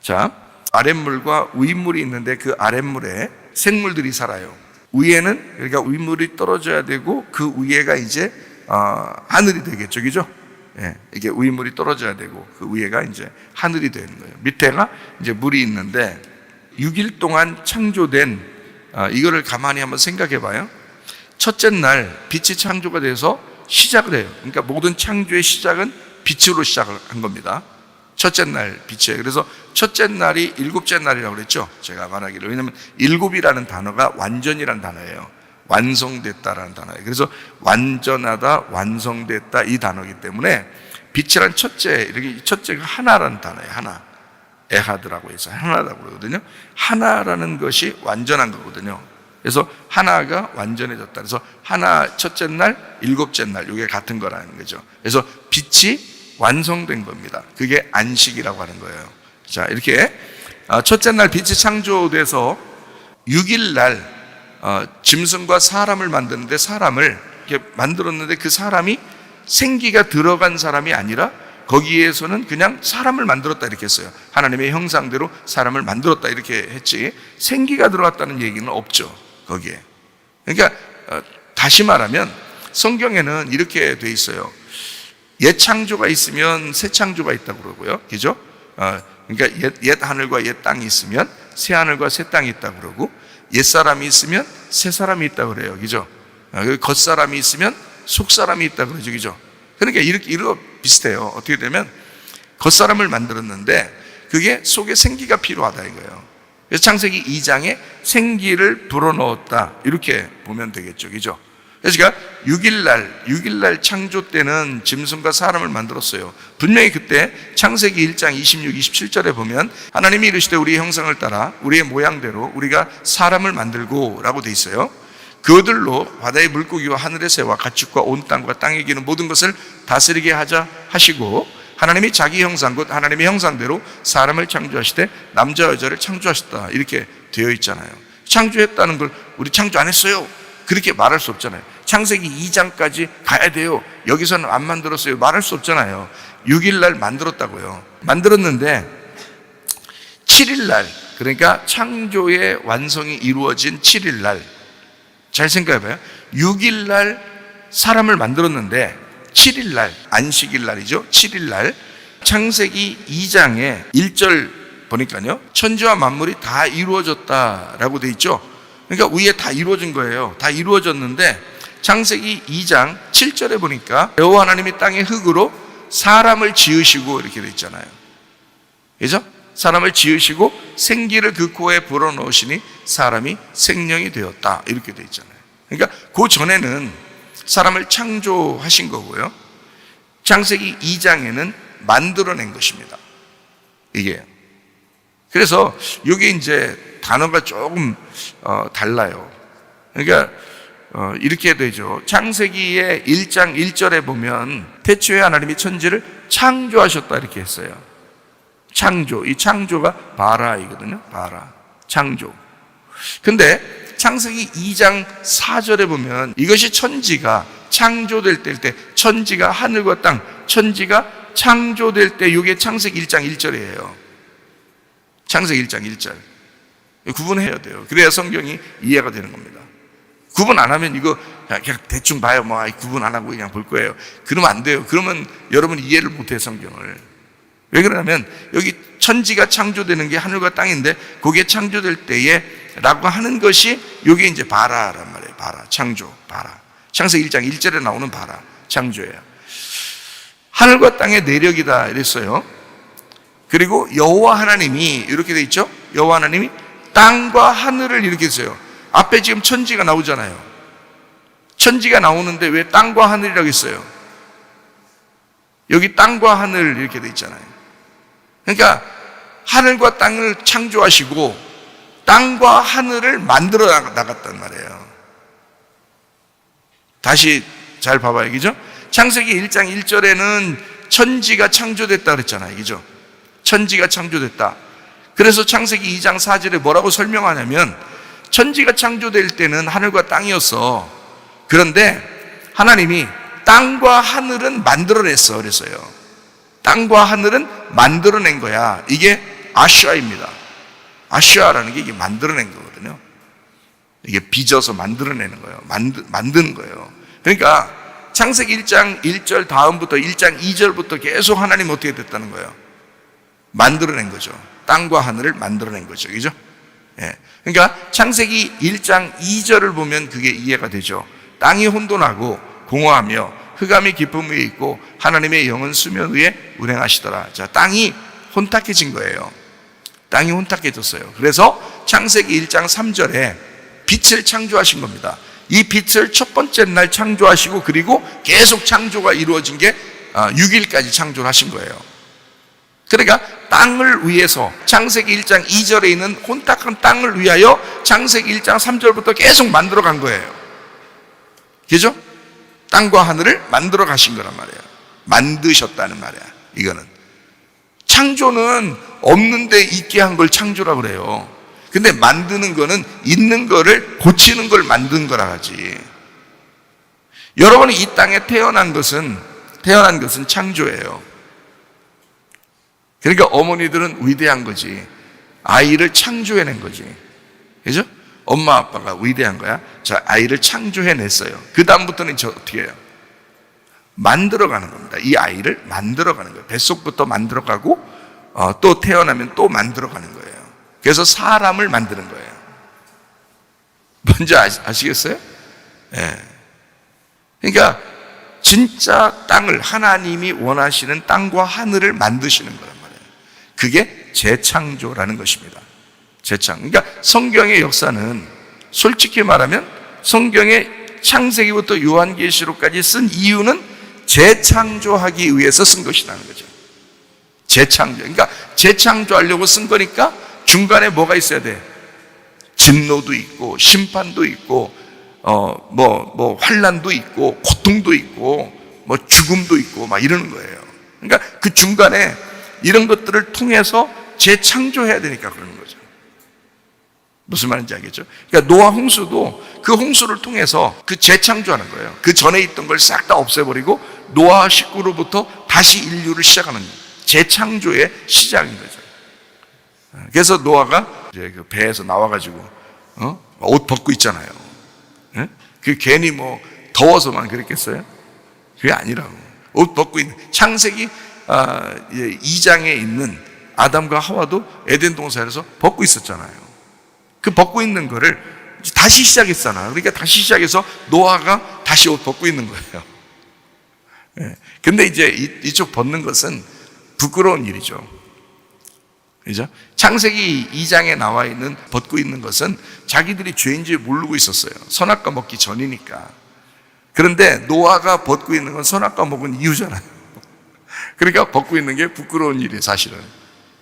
자, 아랫물과 윗물이 있는데 그 아랫물에 생물들이 살아요. 위에는 그러니까 윗물이 떨어져야 되고 그 위에가 이제 하늘이 되겠죠, 그죠? 예, 이게 윗물이 떨어져야 되고 그 위에가 이제 하늘이 되는 거예요. 밑에가 이제 물이 있는데 6일 동안 창조된 이거를 가만히 한번 생각해 봐요. 첫째 날 빛이 창조가 돼서 시작을 해요. 그러니까 모든 창조의 시작은 빛으로 시작을 한 겁니다. 첫째 날 빛이에요. 그래서 첫째 날이 일곱째 날이라고 그랬죠. 제가 말하기를. 왜냐하면 일곱이라는 단어가 완전이라는 단어예요. 완성됐다라는 단어예요. 그래서 완전하다, 완성됐다 이 단어이기 때문에 빛이란 첫째, 이렇게 첫째가 하나라는 단어예요. 하나. 에하드라고 해서 하나라고 그러거든요. 하나라는 것이 완전한 거거든요. 그래서 하나가 완전해졌다. 그래서 하나 첫째 날, 일곱째 날 이게 같은 거라는 거죠. 그래서 빛이 완성된 겁니다. 그게 안식이라고 하는 거예요. 자, 이렇게 첫째 날 빛이 창조돼서 6일 날 짐승과 사람을 만드는데 사람을 이렇게 만들었는데 그 사람이 생기가 들어간 사람이 아니라 거기에서는 그냥 사람을 만들었다 이렇게 했어요. 하나님의 형상대로 사람을 만들었다 이렇게 했지 생기가 들어갔다는 얘기는 없죠. 거기에. 그러니까 다시 말하면 성경에는 이렇게 돼 있어요. 옛 창조가 있으면 새 창조가 있다고 그러고요. 그죠? 그러니까 옛 하늘과 옛 땅이 있으면 새 하늘과 새 땅이 있다고 그러고 옛 사람이 있으면 새 사람이 있다고 그래요. 그죠? 겉 사람이 있으면 속 사람이 있다고 그러죠. 그죠? 그러니까 이렇게 비슷해요. 어떻게 되면 겉 사람을 만들었는데 그게 속에 생기가 필요하다 이거예요. 그래서 창세기 2장에 생기를 불어넣었다 이렇게 보면 되겠죠. 그죠? 그래서 그러니까 6일 날 창조 때는 짐승과 사람을 만들었어요. 분명히 그때 창세기 1장 26, 27절에 보면 하나님이 이르시되 우리의 형상을 따라 우리의 모양대로 우리가 사람을 만들고 라고 돼 있어요. 그들로 바다의 물고기와 하늘의 새와 가축과 온 땅과 땅에 기는 모든 것을 다스리게 하자 하시고 하나님이 자기 형상 곧 하나님의 형상대로 사람을 창조하시되 남자 여자를 창조하셨다 이렇게 되어 있잖아요. 창조했다는 걸 우리 창조 안 했어요 그렇게 말할 수 없잖아요. 창세기 2장까지 가야 돼요. 여기서는 안 만들었어요 말할 수 없잖아요. 6일 날 만들었다고요. 만들었는데 7일 날 그러니까 창조의 완성이 이루어진 7일 날 잘 생각해 봐요. 6일 날 사람을 만들었는데 7일 날 안식일 날이죠. 7일 날 창세기 2장에 1절 보니까요. 천지와 만물이 다 이루어졌다라고 돼 있죠. 그러니까 위에 다 이루어진 거예요. 다 이루어졌는데 창세기 2장 7절에 보니까 여호와 하나님이 땅의 흙으로 사람을 지으시고 이렇게 돼 있잖아요. 그죠? 사람을 지으시고 생기를 그 코에 불어넣으시니 사람이 생명이 되었다 이렇게 돼 있잖아요. 그러니까 그 전에는 사람을 창조하신 거고요. 창세기 2장에는 만들어낸 것입니다. 이게. 그래서 이게 이제 단어가 조금 달라요. 그러니까 이렇게 되죠. 창세기의 1장 1절에 보면 태초에 하나님이 천지를 창조하셨다 이렇게 했어요. 창조, 이 창조가 바라이거든요. 바라, 창조. 근데 창세기 2장 4절에 보면 이것이 천지가 창조될 때 천지가 하늘과 땅, 천지가 창조될 때 이게 창세기 1장 1절이에요. 창세기 1장 1절. 구분해야 돼요. 그래야 성경이 이해가 되는 겁니다. 구분 안 하면 이거 그냥 대충 봐요. 뭐 구분 안 하고 그냥 볼 거예요. 그러면 안 돼요. 그러면 여러분 이해를 못해 성경을. 왜 그러냐면 여기 천지가 창조되는 게 하늘과 땅인데 그게 창조될 때에 라고 하는 것이 이게 이제 바라란 말이에요. 바라, 창조, 바라. 창세기 1장 1절에 나오는 바라, 창조예요. 하늘과 땅의 내력이다 이랬어요. 그리고 여호와 하나님이 이렇게 돼 있죠. 여호와 하나님이 땅과 하늘을 이렇게 했어요. 앞에 지금 천지가 나오잖아요. 천지가 나오는데 왜 땅과 하늘이라고 했어요? 여기 땅과 하늘 이렇게 돼 있잖아요. 그러니까 하늘과 땅을 창조하시고 땅과 하늘을 만들어 나갔단 말이에요. 다시 잘 봐봐요. 그죠? 창세기 1장 1절에는 천지가 창조됐다 그랬잖아요. 그죠? 천지가 창조됐다. 그래서 창세기 2장 4절에 뭐라고 설명하냐면 천지가 창조될 때는 하늘과 땅이었어. 그런데 하나님이 땅과 하늘은 만들어냈어 그랬어요. 땅과 하늘은 만들어낸 거야. 이게 아슈아입니다. 아슈아라는 게 이게 만들어낸 거거든요. 이게 빚어서 만들어내는 거예요. 만드는 거예요. 그러니까 창세기 1장 1절 다음부터 1장 2절부터 계속 하나님 어떻게 됐다는 거예요? 만들어낸 거죠. 땅과 하늘을 만들어낸 거죠. 그죠? 예. 그러니까 창세기 1장 2절을 보면 그게 이해가 되죠. 땅이 혼돈하고 공허하며 흑암이 깊음 위에 있고 하나님의 영은 수면 위에 운행하시더라. 자, 땅이 혼탁해진 거예요. 땅이 혼탁해졌어요. 그래서 창세기 1장 3절에 빛을 창조하신 겁니다. 이 빛을 첫 번째 날 창조하시고 그리고 계속 창조가 이루어진 게 6일까지 창조를 하신 거예요. 그러니까 땅을 위해서 창세기 1장 2절에 있는 혼탁한 땅을 위하여 창세기 1장 3절부터 계속 만들어 간 거예요. 그죠? 땅과 하늘을 만들어 가신 거란 말이에요. 만드셨다는 말이야. 이거는 창조는 없는데 있게 한 걸 창조라고 그래요. 근데 만드는 거는 있는 거를 고치는 걸 만든 거라 하지. 여러분이 이 땅에 태어난 것은 창조예요. 그러니까 어머니들은 위대한 거지. 아이를 창조해낸 거지. 그죠? 엄마 아빠가 위대한 거야. 자, 아이를 창조해냈어요. 그 다음부터는 저 어떻게 해요? 만들어가는 겁니다. 이 아이를 만들어가는 거예요. 뱃속부터 만들어가고 또 태어나면 또 만들어가는 거예요. 그래서 사람을 만드는 거예요. 뭔지 아시겠어요? 예. 그러니까 진짜 땅을 하나님이 원하시는 땅과 하늘을 만드시는 거란 말이에요. 그게 재창조라는 것입니다. 재창. 그러니까 성경의 역사는 솔직히 말하면 성경의 창세기부터 요한계시록까지 쓴 이유는 재창조하기 위해서 쓴 것이라는 거죠. 재창조. 그러니까 재창조하려고 쓴 거니까 중간에 뭐가 있어야 돼? 진노도 있고 심판도 있고 환난도 있고 고통도 있고 죽음도 있고 막 이러는 거예요. 그러니까 그 중간에 이런 것들을 통해서 재창조해야 되니까 그러는 거죠. 무슨 말인지 알겠죠? 그러니까 노아 홍수도 그 홍수를 통해서 그 재창조하는 거예요. 그 전에 있던 걸 싹 다 없애버리고 노아 식구로부터 다시 인류를 시작하는 재창조의 시작인 거죠. 그래서 노아가 이제 그 배에서 나와가지고 옷 벗고 있잖아요. 그 괜히 더워서만 그랬겠어요? 그게 아니라고. 옷 벗고 있는 창세기 2장에 있는 아담과 하와도 에덴 동산에서 벗고 있었잖아요. 그 벗고 있는 거를 다시 시작했잖아. 그러니까 다시 시작해서 노아가 다시 옷 벗고 있는 거예요. 근데 이제 이쪽 벗는 것은 부끄러운 일이죠. 그죠? 창세기 2장에 나와 있는 벗고 있는 것은 자기들이 죄인지 모르고 있었어요. 선악과 먹기 전이니까. 그런데 노아가 벗고 있는 건 선악과 먹은 이유잖아요. 그러니까 벗고 있는 게 부끄러운 일이에요, 사실은.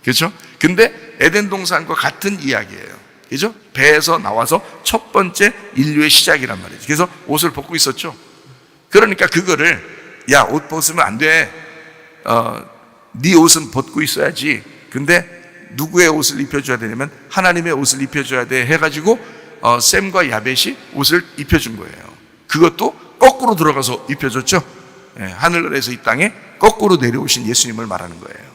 그렇죠? 근데 에덴 동산과 같은 이야기예요. 그죠? 배에서 나와서 첫 번째 인류의 시작이란 말이죠. 그래서 옷을 벗고 있었죠. 그러니까 그거를 야, 옷 벗으면 안 돼. 네 옷은 벗고 있어야지. 근데 누구의 옷을 입혀줘야 되냐면 하나님의 옷을 입혀줘야 돼 해가지고 셈과 야벳이 옷을 입혀준 거예요. 그것도 거꾸로 들어가서 입혀줬죠. 하늘에서 이 땅에 거꾸로 내려오신 예수님을 말하는 거예요.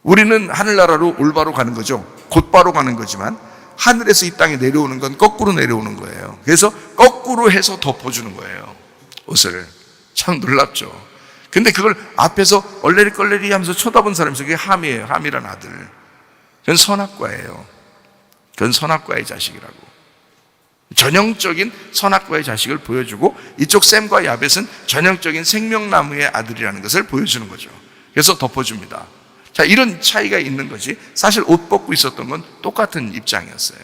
우리는 하늘나라로 올바로 가는 거죠. 곧바로 가는 거지만 하늘에서 이 땅에 내려오는 건 거꾸로 내려오는 거예요. 그래서 거꾸로 해서 덮어주는 거예요, 옷을. 참 놀랍죠. 근데 그걸 앞에서 얼레리껄레리 하면서 쳐다본 사람이 있어요. 그게 함이에요. 함이란 아들. 그건 선악과예요. 그건 선악과의 자식이라고. 전형적인 선악과의 자식을 보여주고 이쪽 셈과 야벳은 전형적인 생명나무의 아들이라는 것을 보여주는 거죠. 그래서 덮어줍니다. 자, 이런 차이가 있는 거지. 사실 옷 벗고 있었던 건 똑같은 입장이었어요.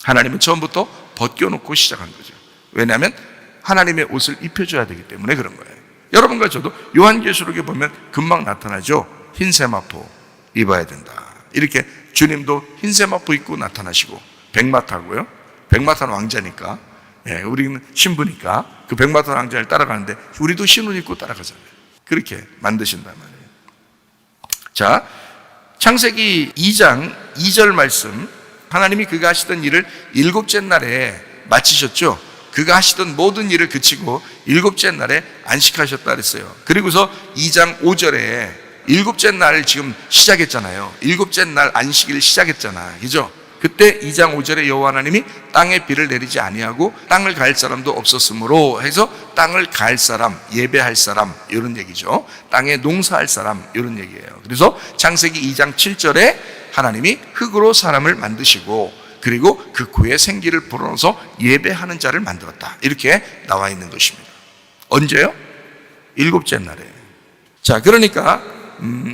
하나님은 처음부터 벗겨놓고 시작한 거죠. 왜냐하면 하나님의 옷을 입혀줘야 되기 때문에 그런 거예요. 여러분과 저도 요한계시록에 보면 금방 나타나죠. 흰 세마포 입어야 된다. 이렇게 주님도 흰 세마포 입고 나타나시고 백마타고요. 백마타는 왕자니까, 우리는 신부니까 그 백마타 왕자를 따라가는데 우리도 흰옷 입고 따라가잖아요. 그렇게 만드신단 말이에요. 자, 창세기 2장 2절 말씀, 하나님이 그가 하시던 일을 일곱째 날에 마치셨죠. 그가 하시던 모든 일을 그치고 일곱째 날에 안식하셨다 그랬어요. 그리고서 2장 5절에 일곱째 날 지금 시작했잖아요. 일곱째 날 안식일 시작했잖아. 그죠? 그때 2장 5절에 여호와 하나님이 땅에 비를 내리지 아니하고 땅을 갈 사람도 없었으므로 해서 땅을 갈 사람, 예배할 사람 이런 얘기죠. 땅에 농사할 사람 이런 얘기예요. 그래서 창세기 2장 7절에 하나님이 흙으로 사람을 만드시고 그리고 그 코에 생기를 불어넣어서 예배하는 자를 만들었다. 이렇게 나와 있는 것입니다. 언제요? 일곱째 날에. 자, 그러니까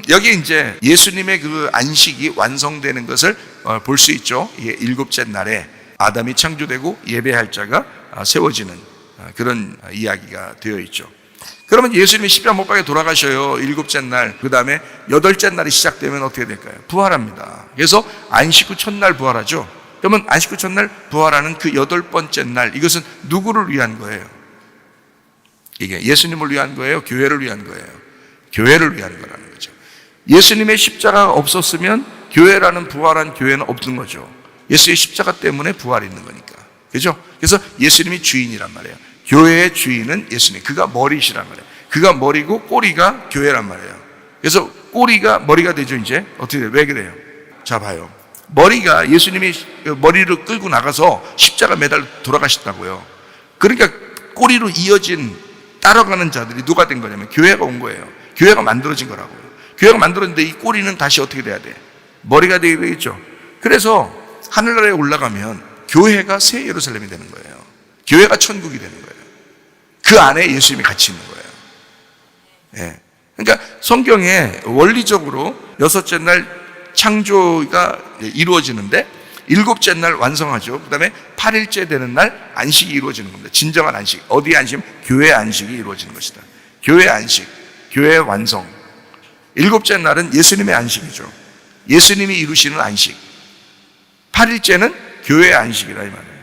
여기 이제 예수님의 그 안식이 완성되는 것을 볼 수 있죠. 이게 일곱째 날에 아담이 창조되고 예배할 자가 세워지는 그런 이야기가 되어 있죠. 그러면 예수님이 십자가 못 박에 돌아가셔요. 일곱째 날. 그 다음에 여덟째 날이 시작되면 어떻게 될까요? 부활합니다. 그래서 안식 후 첫날 부활하죠. 그러면 안식 후 첫날 부활하는 그 여덟 번째 날, 이것은 누구를 위한 거예요? 이게 예수님을 위한 거예요? 교회를 위한 거예요? 교회를 위한 거라는 거죠. 예수님의 십자가가 없었으면 교회라는 부활한 교회는 없는 거죠. 예수의 십자가 때문에 부활이 있는 거니까. 그죠? 그래서 예수님이 주인이란 말이에요. 교회의 주인은 예수님. 그가 머리시란 말이에요. 그가 머리고 꼬리가 교회란 말이에요. 그래서 꼬리가 머리가 되죠, 이제. 어떻게 돼요? 왜 그래요? 자, 봐요. 머리가 예수님이 머리를 끌고 나가서 십자가 매달려 돌아가셨다고요. 그러니까 꼬리로 이어진 따라가는 자들이 누가 된 거냐면 교회가 온 거예요. 교회가 만들어진 거라고요. 교회가 만들어졌는데 이 꼬리는 다시 어떻게 돼야 돼? 머리가 되겠죠. 그래서 하늘나라에 올라가면 교회가 새 예루살렘이 되는 거예요. 교회가 천국이 되는 거예요. 그 안에 예수님이 같이 있는 거예요. 예. 그러니까 성경에 원리적으로 여섯째 날 창조가 이루어지는데 일곱째 날 완성하죠. 그 다음에 8일째 되는 날 안식이 이루어지는 겁니다. 진정한 안식. 어디 안식? 교회 안식이 이루어지는 것이다. 교회 안식, 교회 완성. 일곱째 날은 예수님의 안식이죠. 예수님이 이루시는 안식. 8일째는 교회 안식이라 이 말이에요.